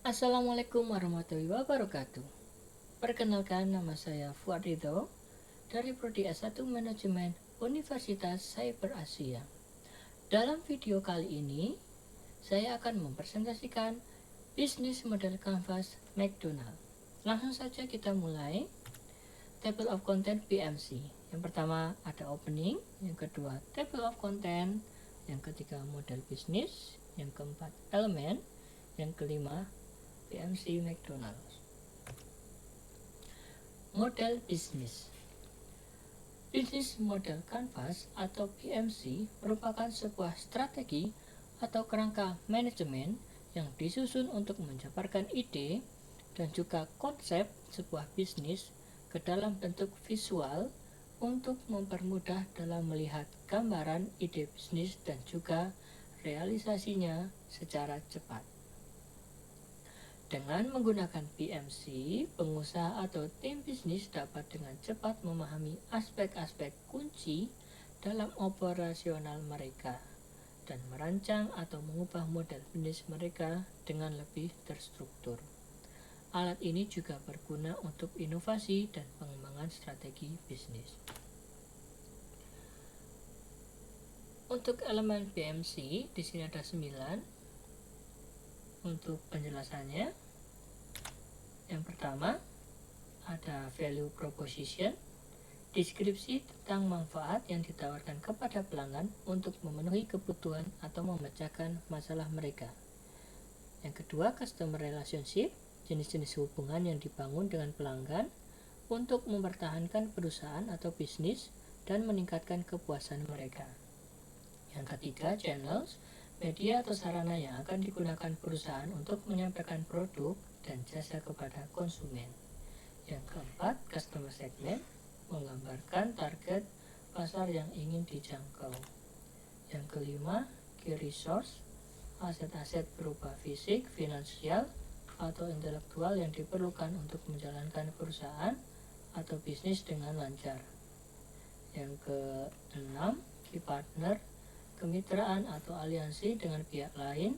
Assalamualaikum warahmatullahi wabarakatuh. Perkenalkan, nama saya Fuad Ridho dari Prodi S1 Manajemen Universitas Cyber Asia. Dalam video kali ini, saya akan mempresentasikan bisnis model kanvas McDonald. Langsung saja kita mulai. Table of Content PMC. Yang pertama ada opening, yang kedua table of content, yang ketiga model bisnis, yang keempat elemen, yang kelima PMC McDonald's. Model bisnis. Business Model Canvas atau PMC merupakan sebuah strategi atau kerangka manajemen yang disusun untuk menjabarkan ide dan juga konsep sebuah bisnis ke dalam bentuk visual untuk mempermudah dalam melihat gambaran ide bisnis dan juga realisasinya secara cepat. Dengan menggunakan PMC, pengusaha atau tim bisnis dapat dengan cepat memahami aspek-aspek kunci dalam operasional mereka dan merancang atau mengubah model bisnis mereka dengan lebih terstruktur. Alat ini juga berguna untuk inovasi dan pengembangan strategi bisnis. Untuk elemen PMC, di sini ada 9. Untuk penjelasannya, yang pertama ada value proposition, deskripsi tentang manfaat yang ditawarkan kepada pelanggan untuk memenuhi kebutuhan atau memecahkan masalah mereka. Yang kedua, customer relationship, jenis-jenis hubungan yang dibangun dengan pelanggan untuk mempertahankan perusahaan atau bisnis dan meningkatkan kepuasan mereka. Yang ketiga, channels, media atau sarana yang akan digunakan perusahaan untuk menyampaikan produk dan jasa kepada konsumen. Yang keempat, customer segment, menggambarkan target pasar yang ingin dijangkau. Yang kelima, key resource, aset-aset berupa fisik, finansial, atau intelektual yang diperlukan untuk menjalankan perusahaan atau bisnis dengan lancar. Yang keenam, key partner, kemitraan atau aliansi dengan pihak lain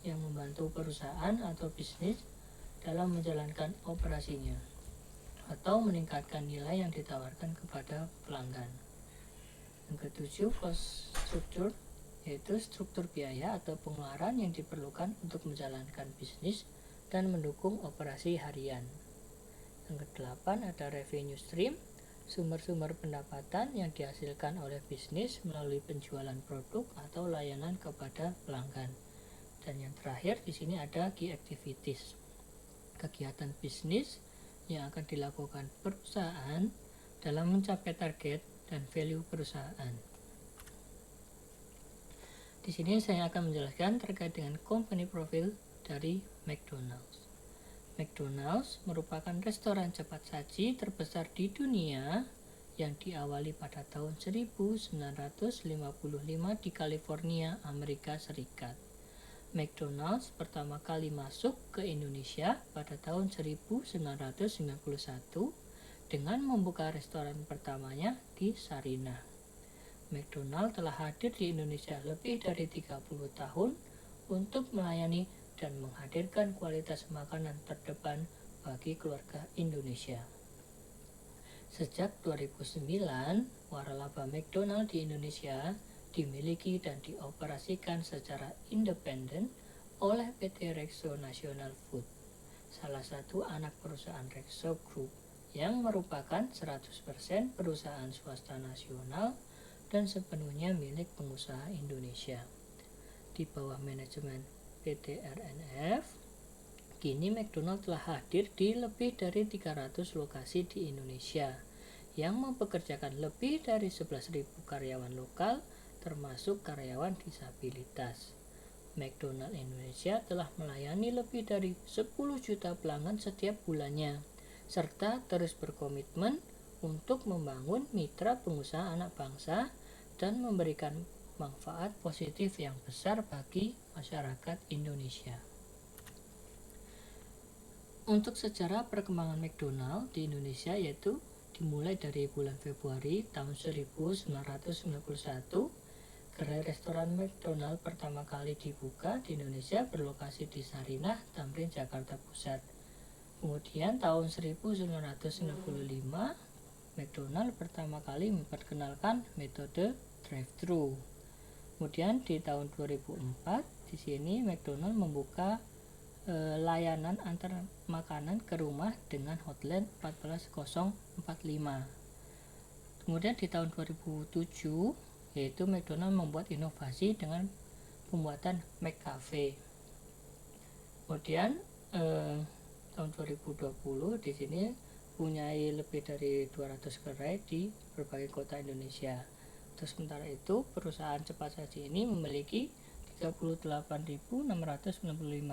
yang membantu perusahaan atau bisnis dalam menjalankan operasinya atau meningkatkan nilai yang ditawarkan kepada pelanggan. Yang ketujuh, cost structure, yaitu struktur biaya atau pengeluaran yang diperlukan untuk menjalankan bisnis dan mendukung operasi harian. Yang kedelapan, ada revenue stream, sumber-sumber pendapatan yang dihasilkan oleh bisnis melalui penjualan produk atau layanan kepada pelanggan. Dan yang terakhir di sini ada key activities, kegiatan bisnis yang akan dilakukan perusahaan dalam mencapai target dan value perusahaan. Di sini saya akan menjelaskan terkait dengan company profile dari McDonald's. McDonald's merupakan restoran cepat saji terbesar di dunia yang diawali pada tahun 1955 di California, Amerika Serikat. McDonald's pertama kali masuk ke Indonesia pada tahun 1991 dengan membuka restoran pertamanya di Sarinah. McDonald's telah hadir di Indonesia lebih dari 30 tahun untuk melayani dan menghadirkan kualitas makanan terdepan bagi keluarga Indonesia. Sejak 2009, waralaba McDonald di Indonesia dimiliki dan dioperasikan secara independen oleh PT Rexo National Food, salah satu anak perusahaan Rexo Group yang merupakan 100% perusahaan swasta nasional dan sepenuhnya milik pengusaha Indonesia. Di bawah manajemen PT RNF, kini McDonald telah hadir di lebih dari 300 lokasi di Indonesia yang mempekerjakan lebih dari 11.000 karyawan lokal termasuk karyawan disabilitas. McDonald Indonesia telah melayani lebih dari 10 juta pelanggan setiap bulannya serta terus berkomitmen untuk membangun mitra pengusaha anak bangsa dan memberikan manfaat positif yang besar bagi masyarakat Indonesia. Untuk sejarah perkembangan McDonald di Indonesia yaitu dimulai dari bulan Februari tahun 1991 Gerai restoran McDonald pertama kali dibuka di Indonesia berlokasi di Sarinah, Tamrin, Jakarta Pusat. Kemudian tahun 1995, McDonald pertama kali memperkenalkan metode drive-thru. Kemudian di tahun 2004, di sini McDonald membuka layanan antar makanan ke rumah dengan hotline 14045. Kemudian di tahun 2007, yaitu McDonald membuat inovasi dengan pembuatan McCafe. Kemudian tahun 2020 di sini punyai lebih dari 200 gerai di berbagai kota Indonesia. Terus sementara itu perusahaan cepat saji ini memiliki 38.695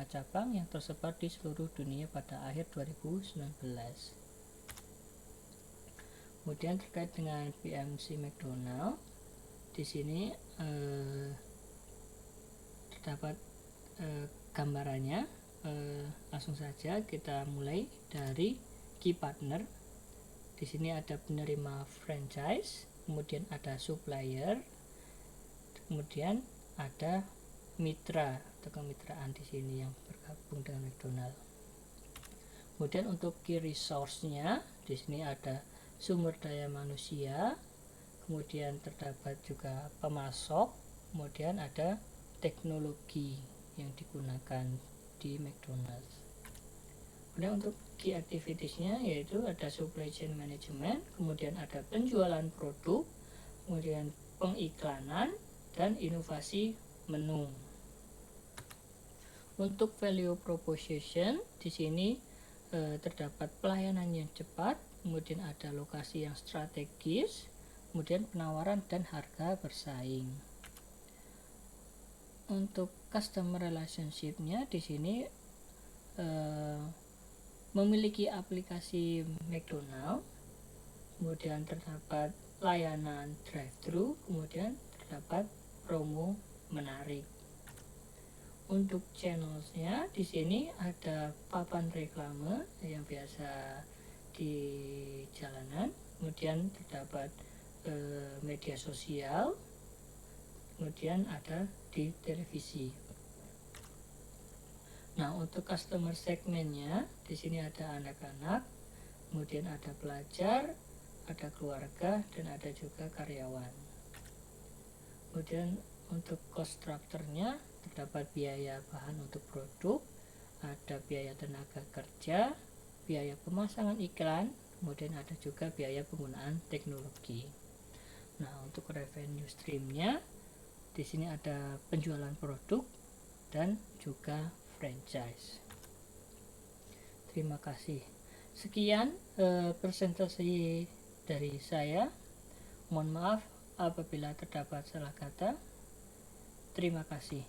cabang yang tersebar di seluruh dunia pada akhir 2019. Kemudian terkait dengan PMC McDonald, di sini terdapat gambarannya. Langsung saja kita mulai dari key partner. Di sini ada penerima franchise, kemudian ada supplier, kemudian ada mitra atau kemitraan di sini yang bergabung dengan McDonald. Kemudian untuk key resource-nya di sini ada sumber daya manusia, kemudian terdapat juga pemasok, kemudian ada teknologi yang digunakan di McDonald's. Kemudian untuk key activities-nya yaitu ada supply chain management, kemudian ada penjualan produk, kemudian pengiklanan, dan inovasi menu. Untuk value proposition di sini terdapat pelayanan yang cepat, kemudian ada lokasi yang strategis, kemudian penawaran dan harga bersaing. Untuk customer relationship-nya di sini memiliki aplikasi McDonald, kemudian terdapat layanan drive-thru, kemudian terdapat promo menarik. Untuk channels-nya di sini ada papan reklame yang biasa di jalanan, kemudian terdapat media sosial, kemudian ada di televisi. Nah, untuk customer segmennya di sini ada anak-anak, kemudian ada pelajar, ada keluarga, dan ada juga karyawan. Kemudian untuk cost structure-nya terdapat biaya bahan untuk produk, ada biaya tenaga kerja, biaya pemasangan iklan, kemudian ada juga biaya penggunaan teknologi. Nah, untuk revenue stream-nya di sini ada penjualan produk dan juga franchise. Terima kasih. Sekian presentasi dari saya. Mohon maaf apabila terdapat salah kata. Terima kasih.